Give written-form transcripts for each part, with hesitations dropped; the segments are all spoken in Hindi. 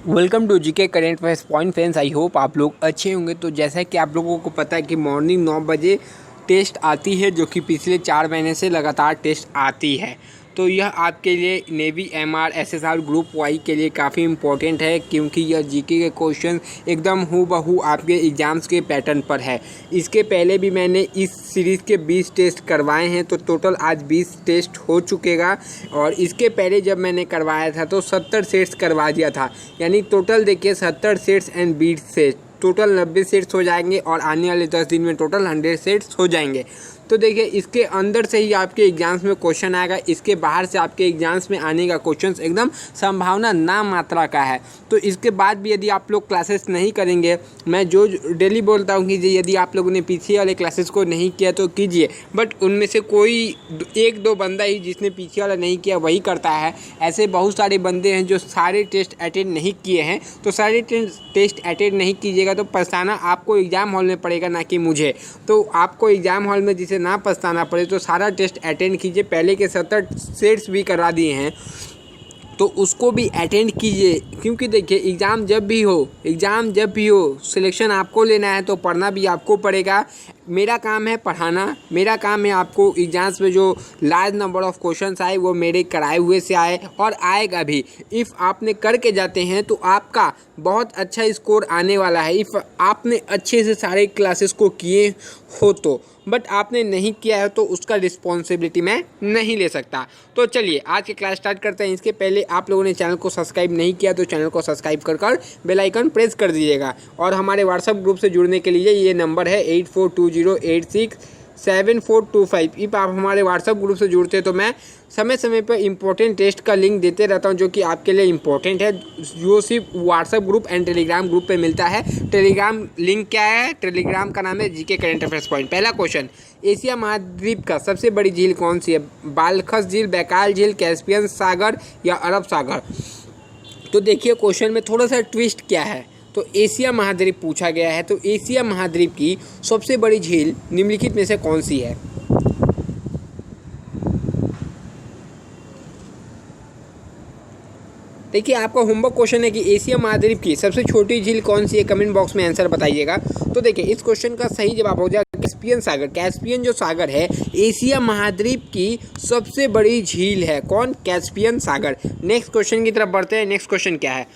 Welcome to GK current affairs point friends. I hope आप लोग अच्छे होंगे। तो जैसा कि आप लोगों को पता है कि मॉर्निंग 9 बजे टेस्ट आती है, जो कि पिछले 4 महीने से लगातार टेस्ट आती है। तो यह आपके लिए navy, MR, SSR group Y के लिए काफ़ी इम्पोर्टेंट है, क्योंकि यह जीके के क्वेश्चन एकदम हूबहू आपके एग्ज़ाम्स के पैटर्न पर है। इसके पहले भी मैंने इस सीरीज़ के 20 टेस्ट करवाए हैं, तो टोटल आज 20 टेस्ट हो चुकेगा। और इसके पहले जब मैंने करवाया था तो 70 सेट्स करवा दिया था, यानी टोटल देखिए 70 sets and 20 sets, total 90 sets हो जाएंगे। और आने वाले 10 दिन में टोटल 100 सेट्स हो जाएंगे। तो देखिए, इसके अंदर से ही आपके एग्जाम्स में क्वेश्चन आएगा, इसके बाहर से आपके एग्जाम्स में आने का क्वेश्चन एकदम संभावना ना मात्रा का है। तो इसके बाद भी यदि आप लोग क्लासेस नहीं करेंगे, मैं जो डेली बोलता हूँ कि यदि आप लोगों ने पीछे वाले क्लासेस को नहीं किया तो कीजिए, बट उनमें से कोई एक दो बंदा ही जिसने पीछे वाला नहीं किया वही करता है। ऐसे बहुत सारे बंदे हैं जो सारे टेस्ट अटेंड नहीं किए हैं। तो सारे टेस्ट अटेंड नहीं कीजिएगा तो पछताना आपको एग्ज़ाम हॉल में पड़ेगा, ना कि मुझे। तो आपको एग्ज़ाम हॉल में जिसे ना पछताना पड़े तो सारा टेस्ट अटेंड कीजिए। पहले के 70 सेट्स भी करा दिए हैं तो उसको भी अटेंड कीजिए, क्योंकि देखिए एग्ज़ाम जब भी हो सिलेक्शन आपको लेना है तो पढ़ना भी आपको पड़ेगा। मेरा काम है पढ़ाना, मेरा काम है आपको एग्जाम्स में जो लार्ज नंबर ऑफ क्वेश्चंस आए वो मेरे कराए हुए से आए और आएगा भी। इफ़ आपने करके जाते हैं तो आपका बहुत अच्छा स्कोर आने वाला है, इफ़ आपने अच्छे से सारे क्लासेस को किए हो तो। बट आपने नहीं किया है तो उसका रिस्पॉन्सिबिलिटी मैं नहीं ले सकता। तो चलिए आज की क्लास स्टार्ट करते हैं। इसके पहले आप लोगों ने चैनल को सब्सक्राइब नहीं किया तो चैनल को सब्सक्राइब कर बेल आइकन प्रेस कर दीजिएगा। और हमारे व्हाट्सएप ग्रुप से जुड़ने के लिए ये नंबर है 8420867425। इफ़ आप हमारे व्हाट्सएप ग्रुप से जुड़ते हैं तो मैं समय समय पर इंपॉर्टेंट टेस्ट का लिंक देते रहता हूं, जो कि आपके लिए इंपॉर्टेंट है, जो सिर्फ WhatsApp group and Telegram group पे मिलता है। टेलीग्राम लिंक क्या है? टेलीग्राम का नाम है जीके करेंट अफेयर्स पॉइंट। पहला क्वेश्चन, एशिया महाद्वीप का सबसे बड़ी झील कौन सी है? बालखस झील, बैकाल झील, कैस्पियन सागर या अरब सागर? तो देखिए क्वेश्चन में थोड़ा सा ट्विस्ट क्या है। तो एशिया महाद्वीप पूछा गया है, तो एशिया महाद्वीप की सबसे बड़ी झील निम्नलिखित में से कौन सी है? देखिए आपका होमवर्क क्वेश्चन है कि एशिया महाद्वीप की सबसे छोटी झील कौन सी है, कमेंट बॉक्स में आंसर बताइएगा। तो देखिए इस क्वेश्चन का सही जवाब हो जाएगा कैस्पियन सागर। कैस्पियन जो सागर है एशिया महाद्वीप की सबसे बड़ी झील है। कौन? कैस्पियन सागर। नेक्स्ट क्वेश्चन की तरफ बढ़ते हैं। नेक्स्ट क्वेश्चन क्या है?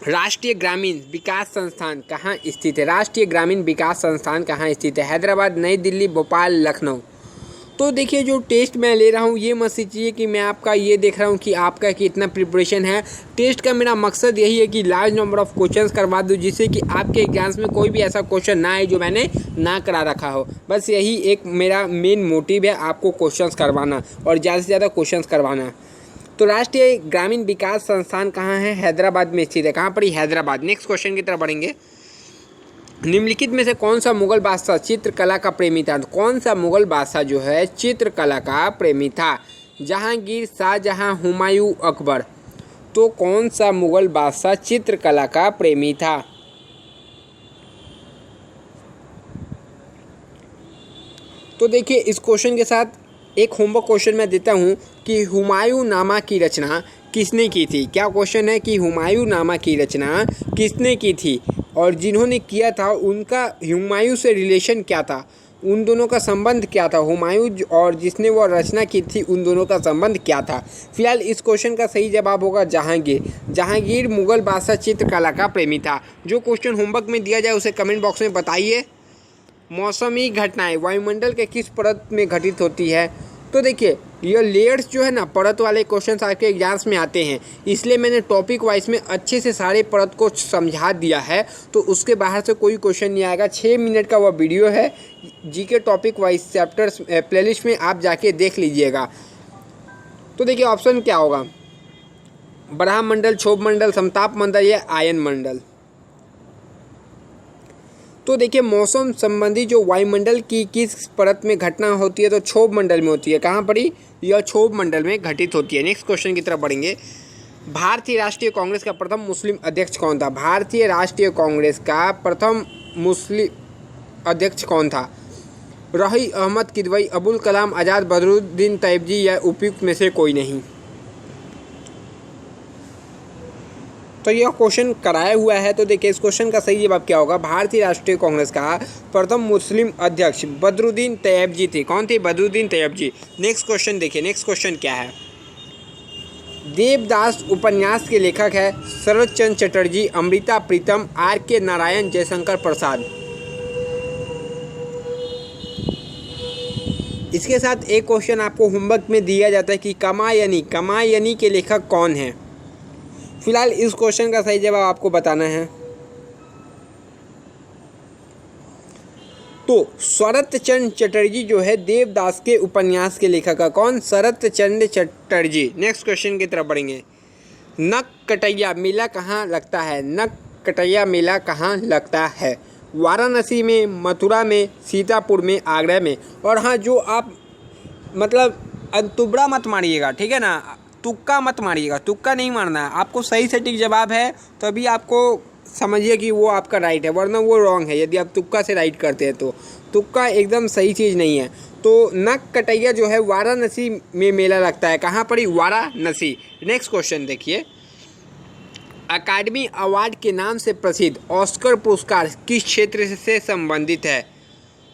राष्ट्रीय ग्रामीण विकास संस्थान कहाँ स्थित है? राष्ट्रीय ग्रामीण विकास संस्थान कहाँ स्थित है? हैदराबाद, नई दिल्ली, भोपाल, लखनऊ? तो देखिए जो टेस्ट मैं ले रहा हूँ ये मत सोचिए कि मैं आपका ये देख रहा हूँ कि आपका कितना प्रिपरेशन है। टेस्ट का मेरा मकसद यही है कि लार्ज नंबर ऑफ क्वेश्चंस करवा दूँ, जिससे कि आपके एग्जाम्स में कोई भी ऐसा क्वेश्चन ना आए जो मैंने ना करा रखा हो। बस यही एक मेरा मेन मोटिव है, आपको क्वेश्चंस करवाना और ज़्यादा से ज़्यादा क्वेश्चंस करवाना। तो राष्ट्रीय ग्रामीण विकास संस्थान कहाँ है? हैदराबाद में स्थित है। कहाँ पर? हैदराबाद। नेक्स्ट क्वेश्चन की तरफ बढ़ेंगे। निम्नलिखित में से कौन सा मुगल बादशाह चित्रकला का प्रेमी था? कौन सा मुगल बादशाह जो है चित्रकला का प्रेमी था? जहांगीर, शाहजहां, हुमायूं, अकबर? तो कौन सा मुगल बादशाह चित्रकला का प्रेमी था? तो देखिए इस क्वेश्चन के साथ एक होमवर्क क्वेश्चन मैं देता हूँ कि हुमायूं नामा की रचना किसने की थी? क्या क्वेश्चन है कि हुमायूं नामा की रचना किसने की थी और जिन्होंने किया था उनका हुमायूं से रिलेशन क्या था, उन दोनों का संबंध क्या था? हुमायूं और जिसने वो रचना की थी उन दोनों का संबंध क्या था? फिलहाल इस क्वेश्चन का सही जवाब होगा जहांगीर। जहांगीर मुगल बादशाह चित्रकला का प्रेमी था। जो क्वेश्चन होमवर्क में दिया जाए उसे कमेंट बॉक्स में बताइए। मौसमी घटनाएं वायुमंडल के किस परत में घटित होती है? तो देखिए ये लेयर्स जो है ना, परत वाले क्वेश्चंस आपके एग्जाम्स में आते हैं, इसलिए मैंने टॉपिक वाइज में अच्छे से सारे परत को समझा दिया है। तो उसके बाहर से कोई क्वेश्चन नहीं आएगा। 6 मिनट का वह वीडियो है, GK topic wise chapters playlist में आप जाके देख लीजिएगा। तो देखिए ऑप्शन क्या होगा? ब्रह्म मंडल, क्षोभ मंडल, समताप मंडल या आयन मंडल? तो देखिए मौसम संबंधी जो वायुमंडल की किस परत में घटना होती है? तो क्षोभ मंडल में होती है। कहाँ पड़ी? यह क्षोभ मंडल में घटित होती है। नेक्स्ट क्वेश्चन की तरफ बढ़ेंगे। भारतीय राष्ट्रीय कांग्रेस का प्रथम मुस्लिम अध्यक्ष कौन था? भारतीय राष्ट्रीय कांग्रेस का प्रथम मुस्लिम अध्यक्ष कौन था? रही अहमद किदवई, अबुल कलाम आज़ाद, बदरुद्दीन तैयबजी या उपयुक्त में से कोई नहीं? तो यह क्वेश्चन कराया हुआ है। तो देखिए इस क्वेश्चन का सही जवाब क्या होगा। भारतीय राष्ट्रीय कांग्रेस का प्रथम मुस्लिम अध्यक्ष बदरुद्दीन तैयबजी थे। कौन थे? बदरुद्दीन तैयबजी। नेक्स्ट क्वेश्चन देखिए, नेक्स्ट क्वेश्चन क्या है। देवदास उपन्यास के लेखक है शरद चंद्र चटर्जी, अमृता प्रीतम, R.K. नारायण, जयशंकर प्रसाद। इसके साथ एक क्वेश्चन आपको होमवर्क में दिया जाता है कि कामायनी के लेखक कौन हैं। फिलहाल इस क्वेश्चन का सही जवाब आपको बताना है। तो शरत चंद्र चटर्जी जो है देवदास के उपन्यास के लेखक का कौन? शरत चंद्र चटर्जी। नेक्स्ट क्वेश्चन की तरफ बढ़ेंगे। नक कटैया मेला कहाँ लगता है? नक कटैया मेला कहाँ लगता है? वाराणसी में, मथुरा में, सीतापुर में, आगरा में। और हाँ, जो आप मतलब तुबड़ा मत मारिएगा, ठीक है ना, तुक्का मत मारिएगा, तुक्का नहीं मारना है आपको। सही सटीक जवाब है तभी आपको समझिए कि वो आपका राइट है, वरना वो रॉन्ग है यदि आप तुक्का से राइट करते हैं तो। तुक्का एकदम सही चीज़ नहीं है। तो नक कटैया जो है वाराणसी में मेला लगता है। कहाँ पर? वाराणसी। नेक्स्ट क्वेश्चन देखिए। अकादमी अवार्ड के नाम से प्रसिद्ध ऑस्कर पुरस्कार किस क्षेत्र से संबंधित है?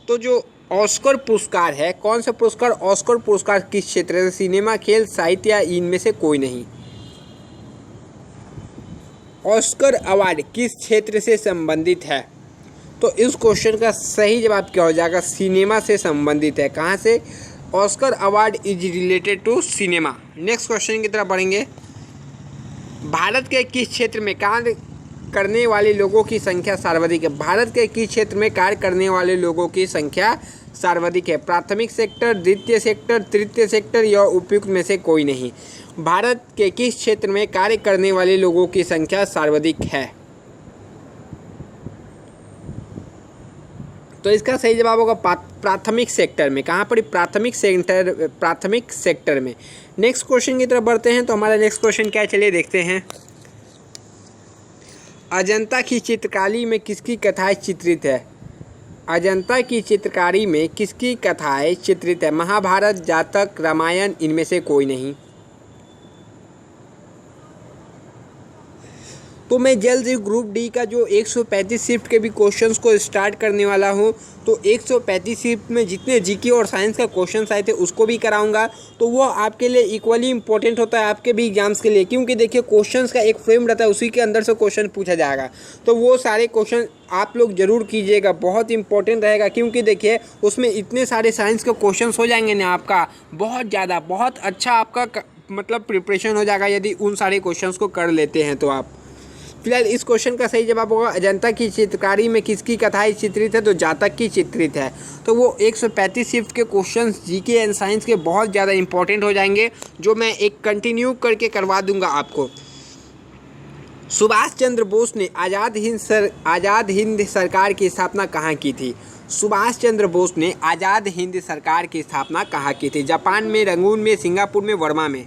तो जो ऑस्कर पुरस्कार है, कौन सा पुरस्कार? ऑस्कर पुरस्कार किस क्षेत्र से? सिनेमा, खेल, साहित्य या इनमें से कोई नहीं। ऑस्कर अवार्ड किस क्षेत्र से संबंधित है? तो इस क्वेश्चन का सही जवाब क्या हो जाएगा? सिनेमा से संबंधित है। कहाँ से? Oscar award is related to cinema. Next question की तरफ बढ़ेंगे। भारत के किस क्षेत्र में कार्य करने वाले लोगों की संख्या सर्वाधिक है? भारत के किस क्षेत्र में कार्य करने वाले लोगों की संख्या सर्वाधिक है? प्राथमिक सेक्टर, द्वितीय सेक्टर, तृतीय सेक्टर या उपयुक्त में से कोई नहीं। भारत के किस क्षेत्र में कार्य करने वाले लोगों की संख्या सर्वाधिक है? तो इसका सही जवाब होगा प्राथमिक सेक्टर में। कहाँ पर? प्राथमिक सेक्टर में। नेक्स्ट क्वेश्चन की तरफ बढ़ते हैं। तो हमारा नेक्स्ट क्वेश्चन क्या है, चलिए देखते हैं। अजंता की चित्रकारी में किसकी कथाएं चित्रित है? अजंता की चित्रकारी में किसकी कथाएं चित्रित है? महाभारत, जातक, रामायण, इनमें से कोई नहीं। तो मैं जल्द ही ग्रुप डी का जो 135 शिफ्ट के भी क्वेश्चंस को स्टार्ट करने वाला हूं। तो 135 शिफ्ट में जितने जीके और साइंस का क्वेश्चंस आए थे उसको भी कराऊंगा। तो वो आपके लिए इक्वली इंपॉर्टेंट होता है आपके भी एग्जाम्स के लिए, क्योंकि देखिए क्वेश्चंस का एक फ्रेम रहता है, उसी के अंदर से क्वेश्चन पूछा जाएगा। तो वो सारे क्वेश्चन आप लोग ज़रूर कीजिएगा, बहुत इंपॉर्टेंट रहेगा। क्योंकि देखिए उसमें इतने सारे साइंस के क्वेश्चन हो जाएंगे ना, आपका बहुत ज़्यादा बहुत अच्छा आपका मतलब प्रिपरेशन हो जाएगा यदि उन सारे क्वेश्चंस को कर लेते हैं तो आप। फिलहाल इस क्वेश्चन का सही जवाब होगा अजंता की चित्रकारी में किसकी कथाएं चित्रित है? तो जातक की चित्रित है। तो वो 135 शिफ्ट के क्वेश्चंस जीके एंड साइंस के बहुत ज़्यादा इंपॉर्टेंट हो जाएंगे, जो मैं एक कंटिन्यू करके करवा दूंगा आपको। सुभाष चंद्र बोस ने आज़ाद हिंद सरकार की स्थापना कहाँ की थी? सुभाष चंद्र बोस ने आज़ाद हिंद सरकार की स्थापना कहाँ की थी? जापान में, रंगून में, सिंगापुर में, वर्मा में।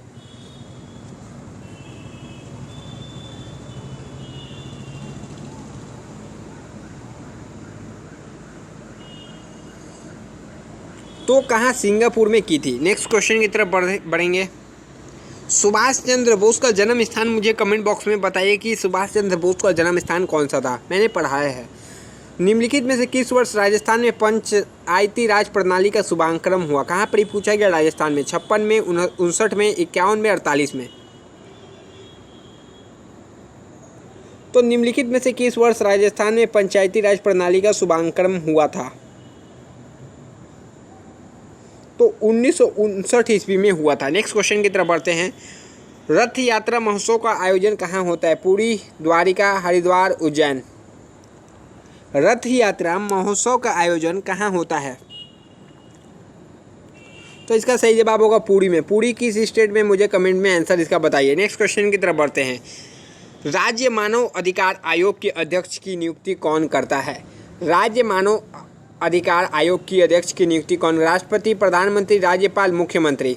तो कहाँ? सिंगापुर में की थी। नेक्स्ट क्वेश्चन की तरफ बढ़ेंगे। सुभाष चंद्र बोस का जन्म स्थान मुझे कमेंट बॉक्स में बताइए कि सुभाष चंद्र बोस का जन्म स्थान कौन सा था, मैंने पढ़ाया है। निम्नलिखित में से किस वर्ष राजस्थान में पंचायती राज प्रणाली का शुभारंभ हुआ? कहाँ पर ही पूछा गया? राजस्थान में। 56 में, 59 में, 51 में, 48 में। तो निम्नलिखित में से किस वर्ष राजस्थान में पंचायती राज प्रणाली का शुभारंभ हुआ था? तो 1959 ईस्वी में हुआ था। नेक्स्ट क्वेश्चन की तरफ बढ़ते हैं। रथ यात्रा महोत्सव का आयोजन कहाँ होता है? पुरी, द्वारिका, हरिद्वार, उज्जैन। रथ यात्रा महोत्सव का आयोजन कहाँ होता है? तो इसका सही जवाब होगा पुरी में। पुरी किस स्टेट में? मुझे कमेंट में आंसर इसका बताइए। नेक्स्ट क्वेश्चन की तरफ बढ़ते हैं। राज्य मानव अधिकार आयोग के अध्यक्ष की नियुक्ति कौन करता है? राज्य मानव अधिकार आयोग की अध्यक्ष की नियुक्ति कौन? राष्ट्रपति, प्रधानमंत्री, राज्यपाल, मुख्यमंत्री।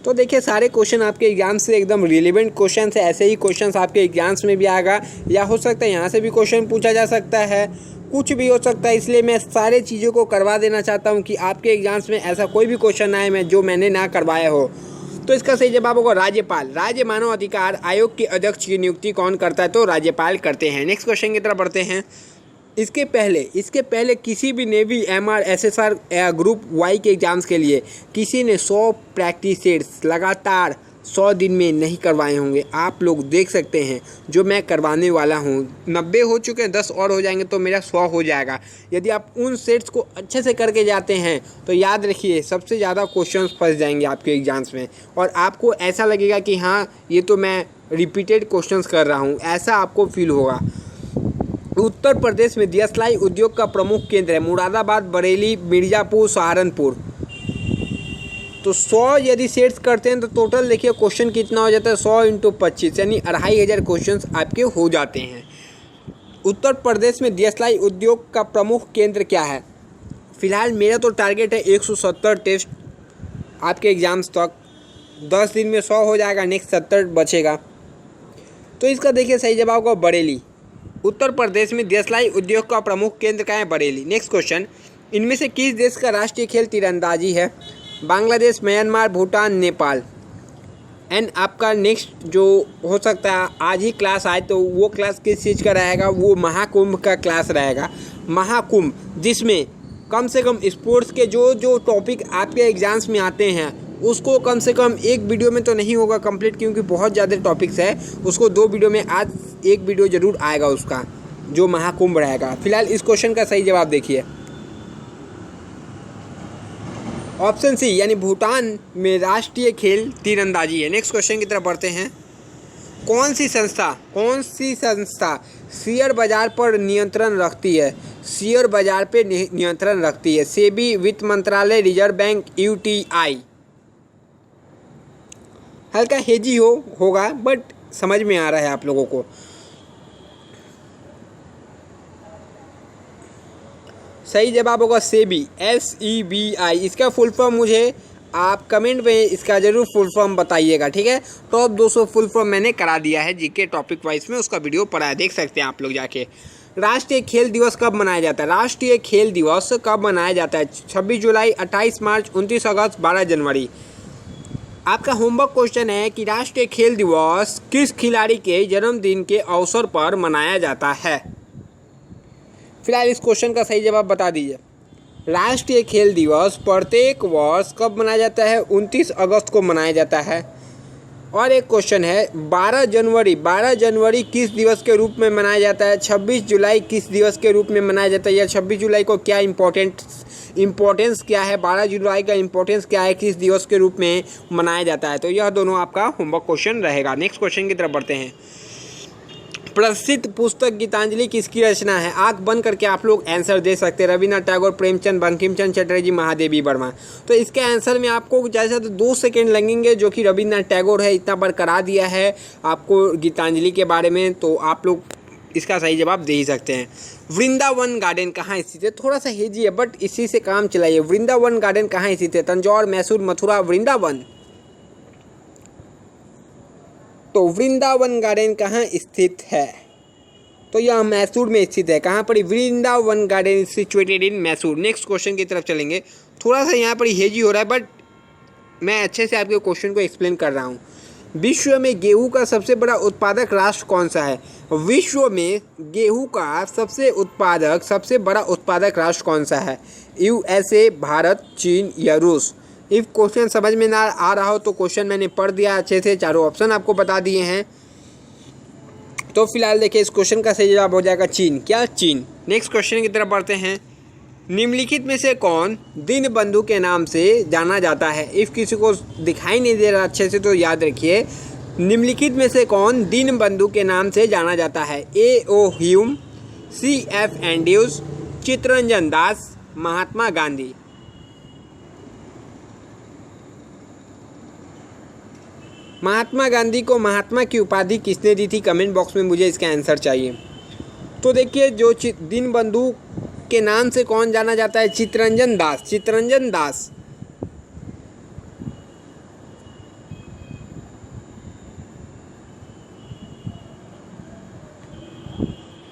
तो देखिए सारे क्वेश्चन आपके एग्जाम से एकदम रिलेवेंट क्वेश्चन है। ऐसे ही क्वेश्चंस आपके एग्जाम्स में भी आएगा, या हो सकता है यहाँ से भी क्वेश्चन पूछा जा सकता है, कुछ भी हो सकता है। इसलिए मैं सारे चीज़ों को करवा देना चाहता हूँ कि आपके एग्जाम्स में ऐसा कोई भी क्वेश्चन आए जो मैंने ना करवाया हो। तो इसका सही जवाब होगा राज्यपाल। राज्य मानव अधिकार आयोग के अध्यक्ष की नियुक्ति कौन करता है? तो राज्यपाल करते हैं। नेक्स्ट क्वेश्चन की तरफ बढ़ते हैं। इसके पहले किसी भी नेवी, एमआर, एसएसआर या ग्रुप वाई के एग्जाम्स के लिए किसी ने 100 प्रैक्टिस सेट्स लगातार 100 दिन में नहीं करवाए होंगे। आप लोग देख सकते हैं जो मैं करवाने वाला हूँ। 90 हो चुके हैं, 10 और हो जाएंगे तो मेरा 100 हो जाएगा। यदि आप उन सेट्स को अच्छे से करके जाते हैं तो याद रखिए सबसे ज़्यादा क्वेश्चंस फंस जाएंगे आपके एग्जाम्स में, और आपको ऐसा लगेगा कि हाँ ये तो मैं रिपीटेड क्वेश्चंस कर रहा हूँ, ऐसा आपको फील होगा। उत्तर प्रदेश में दियसलाई उद्योग का प्रमुख केंद्र है मुरादाबाद, बरेली, मिर्ज़ापुर, सहारनपुर। तो 100 यदि सेट्स करते हैं तो टोटल देखिए क्वेश्चन कितना हो जाता है, 100 × 25 यानी 2500 क्वेश्चन आपके हो जाते हैं। उत्तर प्रदेश में दियसलाई उद्योग का प्रमुख केंद्र क्या है? फिलहाल मेरा तो टारगेट है 170 टेस्ट आपके एग्ज़ाम्स तक। 10 दिन में 100 हो जाएगा, नेक्स्ट 70 बचेगा। तो इसका देखिए सही जवाब होगा बरेली। उत्तर प्रदेश में दियसलाई उद्योग का प्रमुख केंद्र क्या है? बरेली। नेक्स्ट क्वेश्चन, इनमें से किस देश का राष्ट्रीय खेल तीरंदाजी है? बांग्लादेश, म्यांमार, भूटान, नेपाल। एंड आपका नेक्स्ट जो हो सकता है आज ही क्लास आए तो वो क्लास किस चीज़ का रहेगा? वो महाकुंभ का क्लास रहेगा। महाकुंभ जिसमें कम से कम स्पोर्ट्स के जो टॉपिक आपके एग्जाम्स में आते हैं उसको कम से कम एक वीडियो में तो नहीं होगा कंप्लीट, क्योंकि बहुत ज़्यादा टॉपिक्स है, उसको 2 वीडियो में, आज एक वीडियो ज़रूर आएगा उसका जो महाकुंभ रहेगा। फिलहाल इस क्वेश्चन का सही जवाब देखिए ऑप्शन सी, यानी भूटान में राष्ट्रीय खेल तीरंदाजी है। नेक्स्ट क्वेश्चन की तरफ बढ़ते हैं। कौन सी संस्था शेयर बाजार पर नियंत्रण रखती है? शेयर बाजार पे नियंत्रण रखती है। सेबी, वित्त मंत्रालय, रिजर्व बैंक, यूटीआई। हल्का हेजी होगा बट समझ में आ रहा है आप लोगों को। सही जवाब होगा सेबी, SEBI। इसका फुल फॉर्म मुझे आप कमेंट में इसका ज़रूर फुल फॉर्म बताइएगा, ठीक है। टॉप 200 फुल फॉर्म मैंने करा दिया है जीके टॉपिक वाइज में, उसका वीडियो पड़ा है, देख सकते हैं आप लोग जाके। राष्ट्रीय खेल दिवस कब मनाया जाता है? राष्ट्रीय खेल दिवस कब मनाया जाता है? 26 जुलाई, 28 मार्च, 29 अगस्त, 12 जनवरी। आपका होमवर्क क्वेश्चन है कि राष्ट्रीय खेल दिवस किस खिलाड़ी के जन्मदिन के अवसर पर मनाया जाता है? फिलहाल इस क्वेश्चन का सही जवाब बता दीजिए। राष्ट्रीय खेल दिवस प्रत्येक वर्ष कब मनाया जाता है? 29 अगस्त को मनाया जाता है। और एक क्वेश्चन है 12 जनवरी किस दिवस के रूप में मनाया जाता है? 26 जुलाई किस दिवस के रूप में मनाया जाता है? या 26 जुलाई को क्या इम्पोर्टेंस क्या है? 12 जुलाई का इम्पोर्टेंस क्या है? किस दिवस के रूप में मनाया जाता है? तो यह दोनों आपका होमवर्क क्वेश्चन रहेगा। नेक्स्ट क्वेश्चन की तरफ बढ़ते हैं। प्रसिद्ध पुस्तक गीतांजलि किसकी रचना है? आंख बंद करके आप लोग आंसर दे सकते हैं। रविन्द्रनाथ टैगोर, प्रेमचंद, बंकिम चंद्र चटर्जी, महादेवी वर्मा। तो इसके आंसर में आपको जैसे तो 2 सेकेंड लगेंगे, जो कि रविन्द्रनाथ टैगोर है। इतना बार करा दिया है आपको गीतांजलि के बारे में, तो आप लोग इसका सही जवाब दे ही सकते हैं। वृंदावन गार्डन कहाँ स्थित है? थोड़ा सा हेजी है बट इसी से काम चलाइए। वृंदावन गार्डन कहाँ स्थित है? तंजौर, मैसूर, मथुरा, वृंदावन। तो वृंदावन गार्डन कहाँ स्थित है? तो यह मैसूर में स्थित है। कहाँ पर? Vrindavan garden situated in Mysore. Next question की तरफ चलेंगे। थोड़ा सा यहाँ पर हेजी हो रहा है बट मैं अच्छे से आपके क्वेश्चन को एक्सप्लेन कर रहा हूँ। विश्व में गेहूं का सबसे बड़ा उत्पादक राष्ट्र कौन सा है? विश्व में गेहूं का सबसे बड़ा उत्पादक राष्ट्र कौन सा है? USA, भारत, चीन या रूस? इफ क्वेश्चन समझ में ना आ रहा हो तो क्वेश्चन मैंने पढ़ दिया अच्छे से, चारों ऑप्शन आपको बता दिए हैं। तो फिलहाल देखिए इस क्वेश्चन का सही जवाब हो जाएगा चीन। क्या? चीन। नेक्स्ट क्वेश्चन की तरफ बढ़ते हैं। निम्नलिखित में से कौन दीनबंधु के नाम से जाना जाता है? इफ़ किसी को दिखाई नहीं दे रहा अच्छे से तो याद रखिए, निम्नलिखित में से कौन दीनबंधु के नाम से जाना जाता है? A.O. Hume, C.F. Andrews, Chittaranjan Das, Mahatma Gandhi. Mahatma Gandhi को महात्मा की उपाधि किसने दी थी? कमेंट बॉक्स में मुझे इसका आंसर चाहिए। तो देखिए जो दीनबंधु के नाम से कौन जाना जाता है? चित्तरंजन दास। चित्तरंजन दास।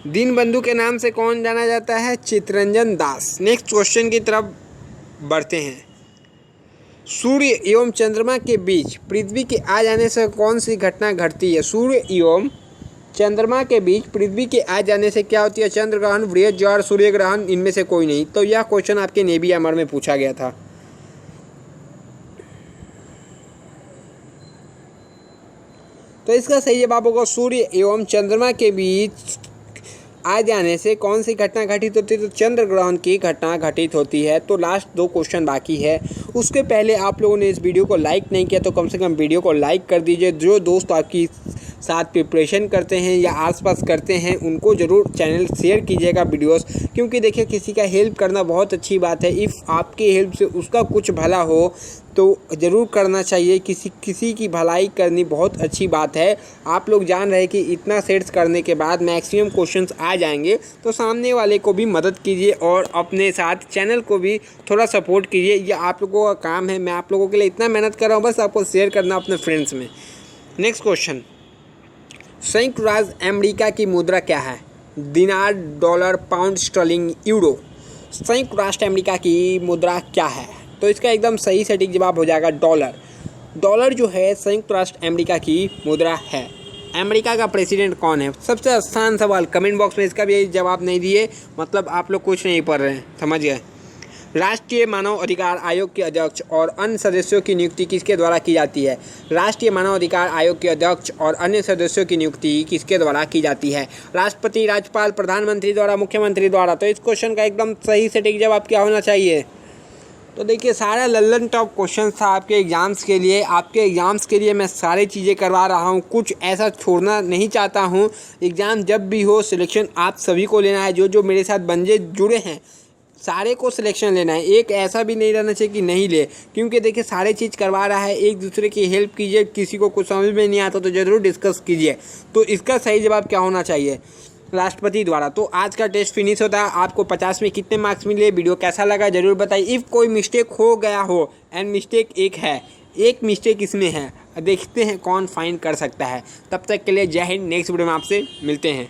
दीनबंधु के नाम से कौन जाना जाता है? चित्तरंजन दास। नेक्स्ट क्वेश्चन की तरफ बढ़ते हैं। सूर्य एवं चंद्रमा के बीच पृथ्वी के आ जाने से कौन सी घटना घटती है? सूर्य एवं चंद्रमा के बीच पृथ्वी के आ जाने से क्या होती है? चंद्र ग्रहण, वृहद ज्वार, सूर्य ग्रहण, इनमें से कोई नहीं। तो यह क्वेश्चन आपके नेवी अमर में पूछा गया था। तो इसका सही जवाब होगा सूर्य एवं चंद्रमा के बीच आ जाने से कौन सी घटना घटित होती है? तो चंद्र ग्रहण की घटना घटित होती है। तो लास्ट 2 क्वेश्चन बाकी है। उसके पहले आप लोगों ने इस वीडियो को लाइक नहीं किया तो कम से कम वीडियो को लाइक कर दीजिए। जो दोस्त आपकी साथ प्रिपरेशन करते हैं या आसपास करते हैं उनको ज़रूर चैनल शेयर कीजिएगा वीडियोस, क्योंकि देखिए किसी का हेल्प करना बहुत अच्छी बात है। इफ़ आपकी हेल्प से उसका कुछ भला हो तो ज़रूर करना चाहिए। किसी की भलाई करनी बहुत अच्छी बात है। आप लोग जान रहे हैं कि इतना सेट्स करने के बाद मैक्सिमम क्वेश्चंस आ जाएंगे, तो सामने वाले को भी मदद कीजिए और अपने साथ चैनल को भी थोड़ा सपोर्ट कीजिए। ये आप लोगों का काम है। मैं आप लोगों के लिए इतना मेहनत कर रहा हूँ, बस आपको शेयर करना अपने फ्रेंड्स में। नेक्स्ट क्वेश्चन, संयुक्त राज्य अमेरिका की मुद्रा क्या है? दिनार, डॉलर, पाउंड स्टर्लिंग, यूरो। संयुक्त राष्ट्र अमेरिका की मुद्रा क्या है? तो इसका एकदम सही सटीक जवाब हो जाएगा डॉलर। डॉलर जो है संयुक्त राष्ट्र अमेरिका की मुद्रा है। अमेरिका का प्रेसिडेंट कौन है? सबसे आसान सवाल, कमेंट बॉक्स में इसका भी जवाब नहीं दिए मतलब आप लोग कुछ नहीं पढ़ रहे हैं, समझ गए। राष्ट्रीय मानव अधिकार आयोग के अध्यक्ष और अन्य सदस्यों की नियुक्ति किसके द्वारा की जाती है? राष्ट्रीय मानव अधिकार आयोग के अध्यक्ष और अन्य सदस्यों की नियुक्ति किसके द्वारा की जाती है? राष्ट्रपति, राज्यपाल, प्रधानमंत्री द्वारा, मुख्यमंत्री द्वारा। तो इस क्वेश्चन का एकदम सही सटीक जवाब क्या होना चाहिए? तो देखिए सारा लल्लन टॉप क्वेश्चन था आपके एग्ज़ाम्स के लिए। आपके एग्ज़ाम्स के लिए मैं सारी चीज़ें करवा रहा हूँ, कुछ ऐसा छोड़ना नहीं चाहता हूँ। एग्ज़ाम जब भी हो सिलेक्शन आप सभी को लेना है। जो मेरे साथ बंदे जुड़े हैं सारे को सिलेक्शन लेना है। एक ऐसा भी नहीं रहना चाहिए कि नहीं ले, क्योंकि देखिए सारे चीज़ करवा रहा है। एक दूसरे की हेल्प कीजिए। किसी को कुछ समझ में नहीं आता तो ज़रूर डिस्कस कीजिए। तो इसका सही जवाब क्या होना चाहिए? राष्ट्रपति द्वारा। तो आज का टेस्ट फिनिश होता है। आपको 50 में कितने मार्क्स मिले? वीडियो कैसा लगा ज़रूर बताइए। इफ़ कोई मिस्टेक हो गया हो, एंड मिस्टेक एक मिस्टेक इसमें है, देखते हैं कौन फाइंड कर सकता है। तब तक के लिए जय हिंद। नेक्स्ट वीडियो में आपसे मिलते हैं।